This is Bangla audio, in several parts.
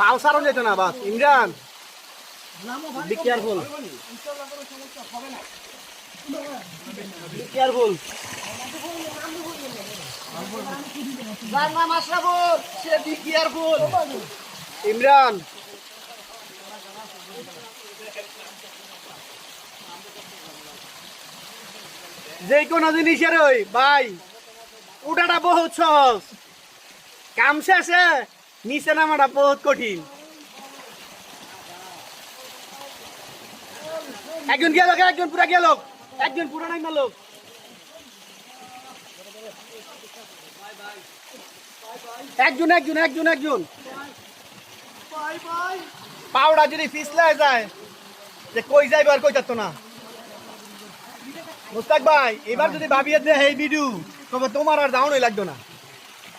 পাও সারণ যেত না বাস Imran be careful be careful যার নাম আশরাফুল সে বি কেয়ারফুল ইমরান যে কোনো জিনিসের ওই ভাই উঠাটা বহুত সহজ কাম শেষে নিচে নামাটা বহুত কঠিন একজন গেল একজন পুরা গেল একজন পুরা নাই লোক একজন একজন একজন একজন পাউডা যদি পিছলায় যায় যে কই যাইবে আর কই যাচ্ছ না মুস্তাক ভাই এবার যদি ভাবিয়ে দে এই ভিডিও তবে তোমার আর দাউনই লাগতো না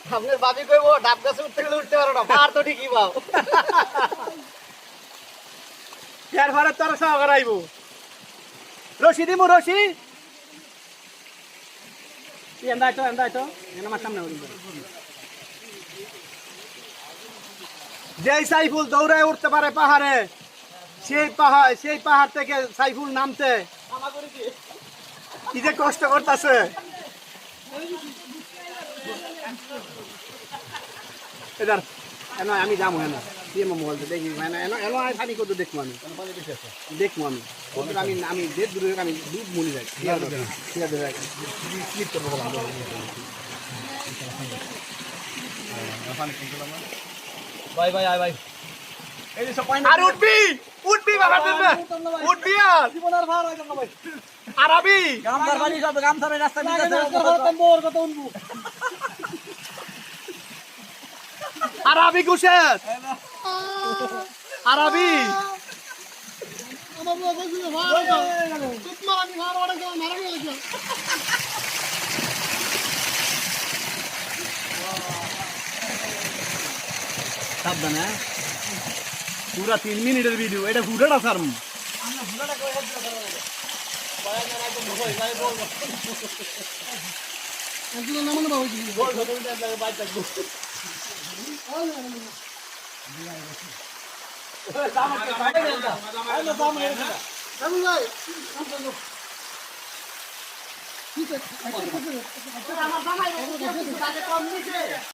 আপনার ভাবি কইব ডাব গাছে উঠতে গেলে উঠতে পারো না পার তো ঠিকই পাও এর ঘরে তোর সহ করাইব রশি দিমু রশি এন্দাইতো এনে আমার সামনে যেই সাইফুল দৌড়ায় উঠতে পারে পাহাড়ে সেই পাহাড় থেকে সাইফুল নামতে কি যে কষ্ট করতেছে আমি যাবো না মোবাইল দেখি আমি কত দেখবো আমি দেখবো আমি যে দূরে আমি দুধ মনে যাই ভাই ভাই আয় ভাই আর উঠবি উঠবি বাবা উঠবি আর জীবনের ভার হয় না ভাই আরবি গামদার বাড়ি সব গামছারে রাস্তা দিতে আছে মোর কত উঠবো আরবি কুশের আরবি আমার বাবা কইছিল ভাই তোমার আমি ভার অর্ডার করে মারানো লাগবে সাবধান হ্যাঁ পুরা 3 মিনিটের ভিডিও এটা ফুটাটা সারম আমরা ফুটাটা করে হেড দিতে পারবো বায়া না একদম ভয় যাই বলবো একদম নামানো বাবু বল ধরে লাগে বাইক থাকবো দাম বাইরে দেন আইলো দাম রে দাম ভাই ঠিক আছে আমার দাম আইলো কম নিছে